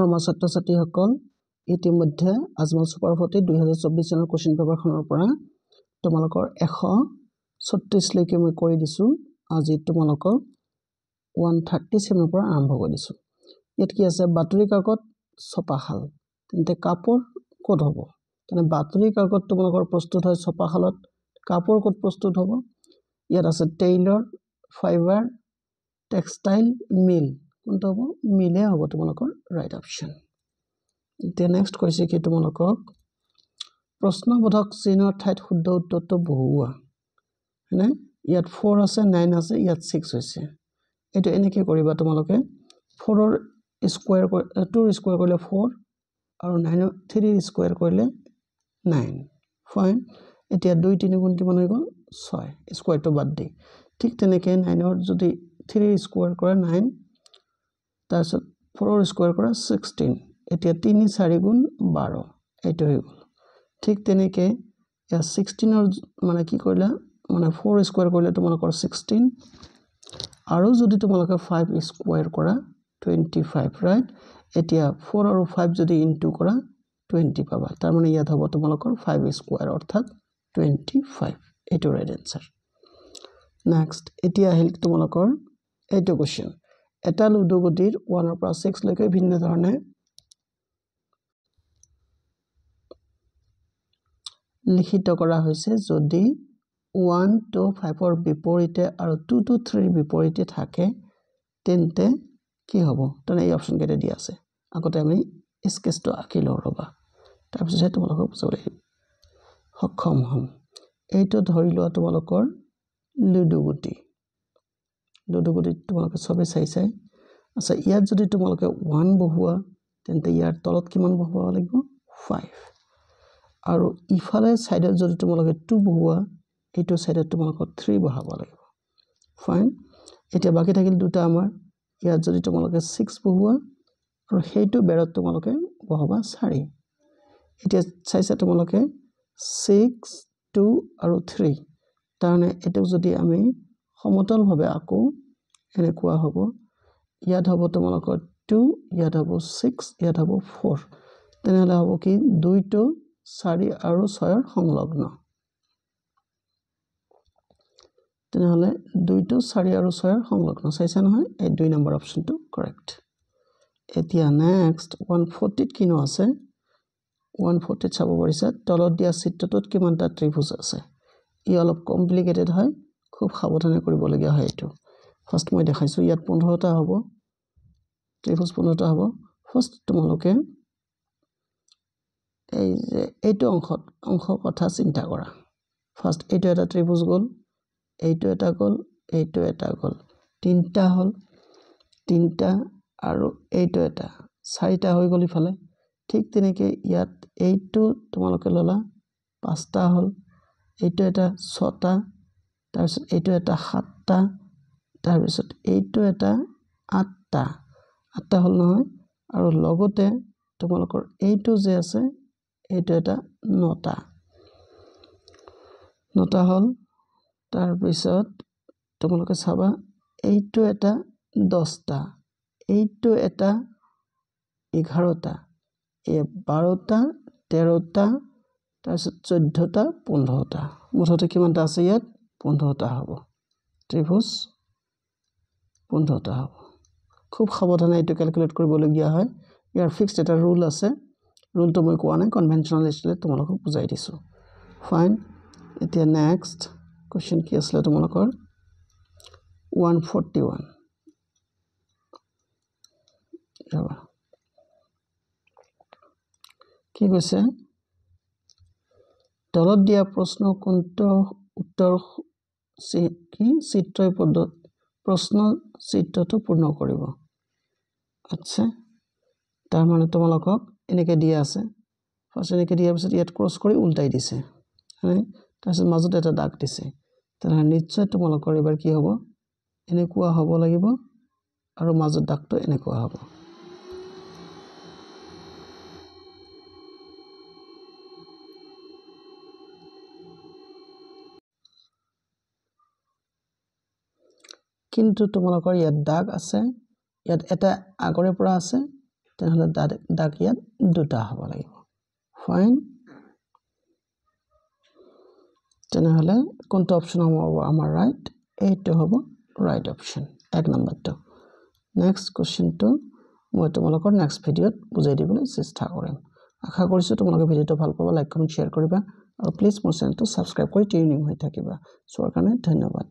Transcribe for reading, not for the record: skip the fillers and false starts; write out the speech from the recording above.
আমাৰ ছাত্ৰ-ছাত্ৰীসকল ইতিমধ্যে আজমল সুপাৰ 40 2024 চনৰ কোৱেশ্চন পেপাৰখনৰ পৰা তোমালোকৰ 136 লৈকে মই কৰি দিছো আজি তোমালোকক 137 পৰা আৰম্ভ কৰি দিছো ইয়াত কি আছে বাতৰি কাকত ছপাশাল তেন্তে কাপোৰ ক'ত হ'ব তেনে বাতৰি কাকত তোমালোকৰ প্ৰস্তুত হয় ছপাশালত কাপোৰ ক'ত প্ৰস্তুত হ'ব ইয়াত আছে টেইলৰ ফাইবাৰ টেক্সটাইল মিল কোনটো হ'ব মিলে হ'ব তোমালোকৰ ৰাইট অপচন এতিয়া নেক্সট কৈছে কি তোমালোকক প্ৰশ্নবোধক চিহ্নৰ ঠাইত শুদ্ধ উত্তৰটো বহুৱা হয়নে ইয়াত 4 আছে 9 আছে ইয়াত 6 হৈছে এটো এনেকৈ কৰিবা তোমালোকে 4 ৰ স্কয়াৰ 2 ৰ স্কয়াৰ কৰিলে 4 আৰু 9 ৰ 3 ৰ স্কয়াৰ কৰিলে 9 ফাইন এতিয়া 2 3 গুণ কিমান হৈ গ'ল 6 স্কয়াৰটো বাদ দি ঠিক তেনেকৈ 9 ৰ যদি 3 ৰ স্কয়াৰ কৰে 9 তাৰপিছত 4 ৰ স্কয়াৰ কৰে 16 এতিয়া 3 4 গুণ 12 এইটো হৈ গ'ল ঠিক তেনেকৈ ইয়া 16 ৰ মানে কি কৰিলা মানে 4 স্কয়াৰ কৰিলে তোমালোকৰ 16 আৰু যদি তোমালোকে 5 স্কয়াৰ কৰা 25 ৰাইট এতিয়া 4 আৰু 5 যদি ইনটু কৰা 20 পাবা তাৰ মানে ইয়াত হ'ব তোমালোকৰ 5 স্কয়াৰ অৰ্থাৎ 25 এইটো ৰাইট আনসাৰ নেক্সট এতিয়া আহিল তোমালোকৰ এইটো কোৱেশ্চন এটা লুডু গুটিৰ 1 ৰ পৰা 6 লৈকে ভিন্ন ধৰণে লিখিত কৰা হৈছে যদি 1 to 5 ৰ বিপৰীতে আৰু 2 to 3 ৰ বিপৰীতে থাকে তেন্তে কি হ'ব তেনে এই অপচন কেইটা দিয়া আছে আগতে আমি স্কেচটো আঁকি লওঁ ৰবা তাৰপিছত তোমালোকক বুজাবলৈ সক্ষম হ'ম এইটো ধৰি লোৱা তোমালোকৰ লুডু গুটি তোমালোকে সবে চাই আচ্ছা ইয়াত যদি তোমালোকে 1 বহুৱা তেন্তে ইয়াৰ তলত কিমান বহুৱা লাগিব 5 আৰু ইফালে সাইডত যদি তোমালোকে 2 বহুৱা এইটো সাইডত তোমালোকৰ 3 বহাব লাগিব ফাইন এতিয়া বাকি থাকিল দুটা আমাৰ ইয়াত যদি তোমালোকে 6 বহুৱা আৰু হেইটো বেৰত তোমালোকে বহাবা 4 এতিয়া চাইছা তোমালোকে 6 2 আৰু 3 তাৰনে এটো যদি আমি সমতল ভাবে আকো এনে কোৱা হ'ব ইয়াত হ'ব তোমালোকৰ 2 ইয়াত হ'ব 6 ইয়াত হ'ব 4 তেনেহলে হ'ব কি 2 to 4 আৰু 6 ৰ সংলগ্ন তেনেহলে 2 to 4 আৰু 6 ৰ সংলগ্ন চাইছা নহয় এই 2 নম্বৰ অপচনটো কাৰেক্ট এতিয়া নেক্সট 140 কিনো আছে 140 চাব পাৰিছা তলত দিয়া চিত্ৰটোত কিমানটা ত্ৰিভুজ আছে ই অলপ কমপ্লিকেটেড হয় খুব সাৱধানে কৰিব লগিয়া হয় এটো ফাৰ্স্ট মই দেখাইছো ইয়াত 15টা হ'ব ত্ৰিভুজ 15টা হ'ব ফাৰ্স্ট তোমালোকে এই যে এইটো অংশ কথা চিন্তা কৰা ফাৰ্স্ট এইটো এটা ত্ৰিভুজ গল এইটো এটা গল এইটো এটা গল তিনটা হল তিনটা আৰু এইটো এটা চাৰিটা হৈ গল ইফালে ঠিক তেনেকৈ ইয়াত এইটো তোমালোকে ললা পাঁচটা হল এইটো এটা ছটা তাৰপিছত এইটো এটা সাতটা তাৰপিছত এইটো এটা আঠটা হল নহয় আৰু লগতে তোমালোকৰ এইটো যে আছে এইটো এটা নটা হল তাৰপিছত তোমালোকে চাবা এইটো এটা 10টা এইটো এটা 11টা এই 12টা 13টা তাৰপিছত 14টা 15টা মুঠতে কিমানটা আছে ইয়াত 15টা হ'ব ত্ৰিভুজ 15টা হ'ব খুব সাৱধানে এটো ক্যালকুলেট কৰিবলগিয়া হয় ইয়াৰ ফিক্সড এটা ৰুল আছে ৰুলটো মই কোৱা নাই কনভেনশনাল স্টাইলত তোমালোকক বুজাই দিছো ফাইন এতিয়া নেক্সট কোৱেশ্চন কি আছিল তোমালোকৰ 141 ৰবা কি কৈছে তলত দিয়া প্ৰশ্ন কোনটো উত্তৰ কি চিত্ৰই পদ্ধতি প্ৰশ্ন চিত্ৰটো পূৰ্ণ কৰিব আচ্ছা তাৰ মানে তোমালোকক এনেকৈ দিয়া আছে ফাৰ্স্ট এনেকৈ দিয়াৰ পিছত ইয়াত ক্ৰস কৰি উল্টাই দিছে হয় তাৰপিছত মাজত এটা দাগ দিছে তেনে নিশ্চয় তোমালোকৰ এবাৰ কি হ'ব এনেকুৱা হ'ব লাগিব আৰু মাজত দাগটো এনেকুৱা হ'ব কিন্তু তোমালোকৰ ইয়াত দাগ আছে ইয়াত এটা আগৰে পৰা আছে তেনেহ'লে দাগ ইয়াত দুটা হ'ব লাগিব ফাইন তেনেহ'লে কোনটো অপচন হ'ব আমাৰ ৰাইট এইটো হ'ব ৰাইট অপচন 1 নম্বৰটো নেক্সট কোৱেশ্চনটো মই তোমালোকৰ নেক্সট ভিডিঅ'ত বুজাই দিবলৈ চেষ্টা কৰিম আশা কৰিছো তোমালোকে ভিডিঅ'টো ভাল পাবা লাইক কমেন্ট শেয়াৰ কৰিবা আৰু প্লিজ মোৰ চেনেলটো সাবস্ক্ৰাইব কৰি টিউনিং হৈ থাকিবা সবৰ কাৰণে ধন্যবাদ